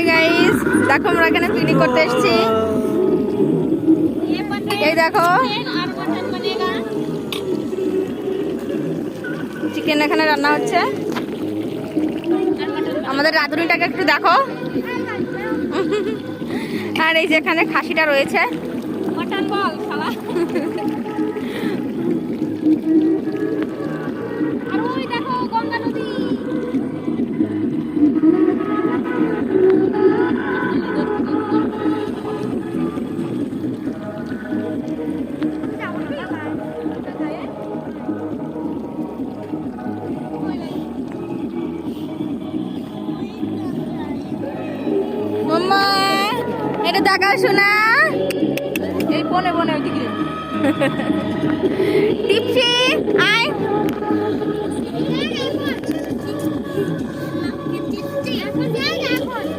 Hi guys, দেখো আমরা এখানে পিকনিক করতে এসেছি। এই দেখো চিকেন এখানে রান্না হচ্ছে। আমাদের রাঁধুনিটাকে একটু দেখো। আর এই যে এখানে খাসিটা রয়েছে। মাম্মা এটা দেখা শোনা, এই বনে বনে ওইদিকে টিপসি আয়।